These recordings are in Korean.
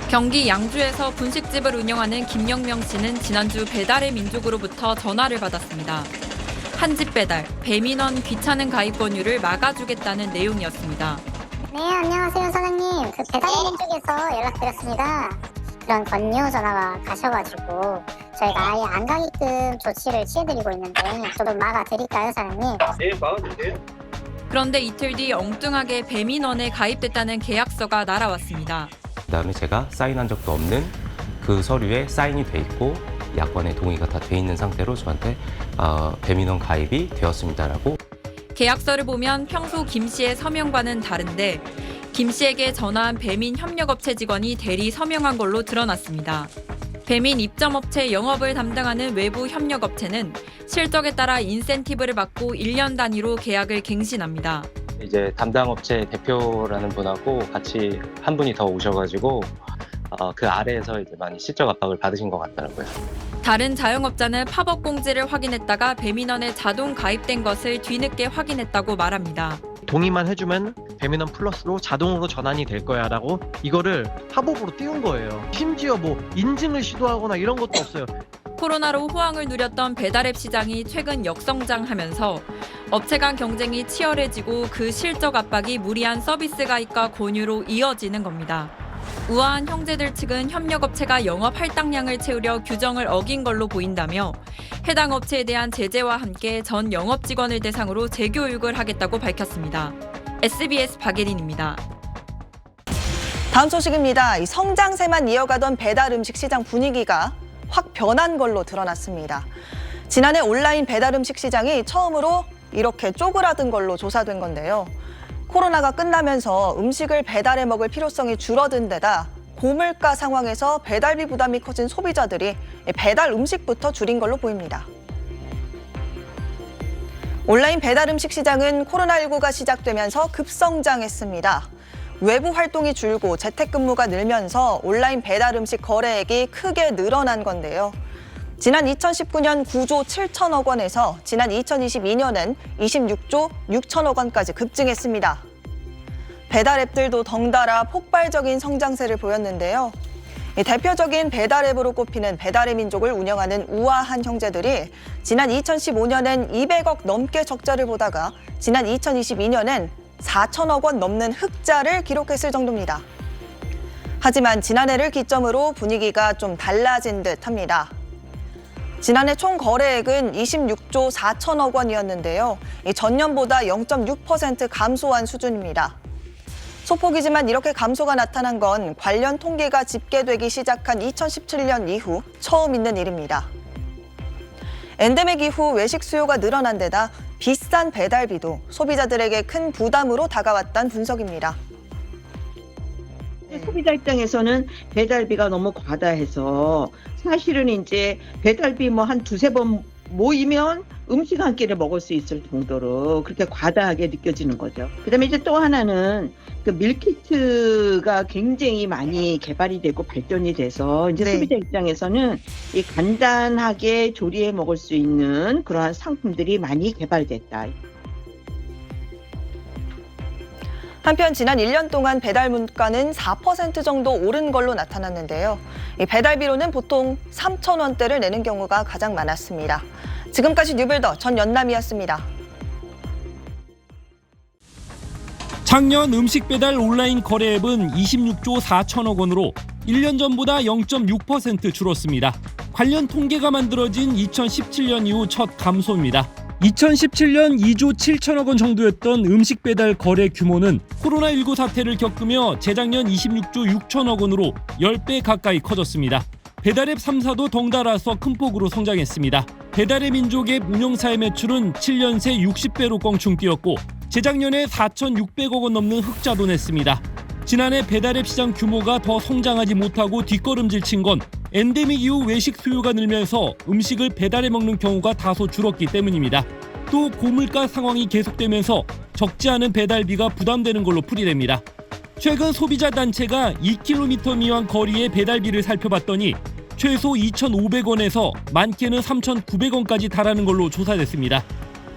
경기 양주에서 분식집을 운영하는 김영명 씨는 지난주 배달의 민족으로부터 전화를 받았습니다. 한집 배달, 배민원 귀찮은 가입 권유를 막아주겠다는 내용이었습니다. 네, 안녕하세요, 사장님. 배달의 민족에서 연락드렸습니다. 그런 권유 전화가 가셔가지고 저희가 아예 안 가게끔 조치를 취해드리고 있는데 좀 막아드릴까요, 사장님? 네, 막아주세요. 그런데 이틀 뒤 엉뚱하게 배민원에 가입됐다는 계약서가 날아왔습니다. 그다음에 제가 사인한 적도 없는 그 서류에 사인이 돼 있고 야권의 동의가 다 돼 있는 상태로 저한테 배민원 가입이 되었습니다라고. 계약서를 보면 평소 김 씨의 서명과는 다른데 김 씨에게 전화한 배민 협력업체 직원이 대리 서명한 걸로 드러났습니다. 배민 입점업체 영업을 담당하는 외부 협력업체는 실적에 따라 인센티브를 받고 1년 단위로 계약을 갱신합니다. 이제 담당 업체 대표라는 분하고 같이 한 분이 더 오셔가지고 그 아래에서 이제 많이 실적 압박을 받으신 것 같더라고요. 다른 자영업자는 팝업 공지를 확인했다가 배민원에 자동 가입된 것을 뒤늦게 확인했다고 말합니다. 동의만 해주면 배민원 플러스로 자동으로 전환이 될 거야 라고 이거를 팝업으로 띄운 거예요. 심지어 인증을 시도하거나 이런 것도 없어요. 코로나로 호황을 누렸던 배달앱 시장이 최근 역성장하면서 업체 간 경쟁이 치열해지고 그 실적 압박이 무리한 서비스 가입과 권유로 이어지는 겁니다. 우아한 형제들 측은 협력업체가 영업 할당량을 채우려 규정을 어긴 걸로 보인다며 해당 업체에 대한 제재와 함께 전 영업 직원을 대상으로 재교육을 하겠다고 밝혔습니다. SBS 박예린입니다. 다음 소식입니다. 이 성장세만 이어가던 배달 음식 시장 분위기가 확 변한 걸로 드러났습니다. 지난해 온라인 배달 음식 시장이 처음으로 이렇게 쪼그라든 걸로 조사된 건데요. 코로나가 끝나면서 음식을 배달해 먹을 필요성이 줄어든 데다 고물가 상황에서 배달비 부담이 커진 소비자들이 배달 음식부터 줄인 걸로 보입니다. 온라인 배달 음식 시장은 코로나19가 시작되면서 급성장했습니다. 외부 활동이 줄고 재택근무가 늘면서 온라인 배달 음식 거래액이 크게 늘어난 건데요. 지난 2019년 9조 7천억 원에서 지난 2022년엔 26조 6천억 원까지 급증했습니다. 배달 앱들도 덩달아 폭발적인 성장세를 보였는데요. 대표적인 배달 앱으로 꼽히는 배달의 민족을 운영하는 우아한 형제들이 지난 2015년엔 200억 넘게 적자를 보다가 지난 2022년엔 4천억 원 넘는 흑자를 기록했을 정도입니다. 하지만 지난해를 기점으로 분위기가 좀 달라진 듯합니다. 지난해 총 거래액은 26조 4천억 원이었는데요. 전년보다 0.6% 감소한 수준입니다. 소폭이지만 이렇게 감소가 나타난 건 관련 통계가 집계되기 시작한 2017년 이후 처음 있는 일입니다. 엔데믹 이후 외식 수요가 늘어난 데다 비싼 배달비도 소비자들에게 큰 부담으로 다가왔다는 분석입니다. 소비자 입장에서는 배달비가 너무 과다해서 사실은 이제 배달비 한 두세 번 모이면 음식 한 끼를 먹을 수 있을 정도로 그렇게 과다하게 느껴지는 거죠. 그다음에 이제 또 하나는 그 밀키트가 굉장히 많이 개발이 되고 발전이 돼서 이제 소비자 입장에서는 이 간단하게 조리해 먹을 수 있는 그러한 상품들이 많이 개발됐다. 한편 지난 1년 동안 배달 물가는 4% 정도 오른 걸로 나타났는데요. 이 배달비로는 보통 3,000원대를 내는 경우가 가장 많았습니다. 지금까지 뉴빌더 전연남이었습니다. 작년 음식 배달 온라인 거래 앱은 26조 4천억 원으로 1년 전보다 0.6% 줄었습니다. 관련 통계가 만들어진 2017년 이후 첫 감소입니다. 2017년 2조 7천억 원 정도였던 음식 배달 거래 규모는 코로나19 사태를 겪으며 재작년 26조 6천억 원으로 10배 가까이 커졌습니다. 배달앱 3사도 덩달아서 큰 폭으로 성장했습니다. 배달의 민족 앱 운영사의 매출은 7년 새 60배로 껑충 뛰었고 재작년에 4,600억 원 넘는 흑자도 냈습니다. 지난해 배달앱 시장 규모가 더 성장하지 못하고 뒷걸음질 친 건 엔데믹 이후 외식 수요가 늘면서 음식을 배달해 먹는 경우가 다소 줄었기 때문입니다. 또 고물가 상황이 계속되면서 적지 않은 배달비가 부담되는 걸로 풀이됩니다. 최근 소비자 단체가 2km 미만 거리의 배달비를 살펴봤더니 최소 2,500원에서 많게는 3,900원까지 달하는 걸로 조사됐습니다.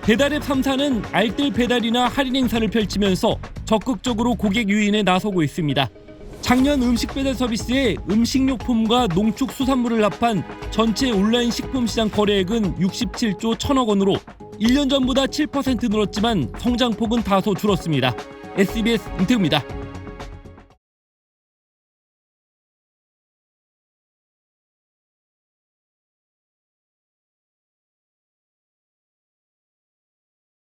배달앱 3사는 알뜰 배달이나 할인 행사를 펼치면서 적극적으로 고객 유인에 나서고 있습니다. 작년 음식 배달 서비스에 음식료품과 농축수산물을 합한 전체 온라인 식품 시장 거래액은 67조 1천억 원으로 1년 전보다 7% 늘었지만 성장폭은 다소 줄었습니다. SBS 임태우입니다.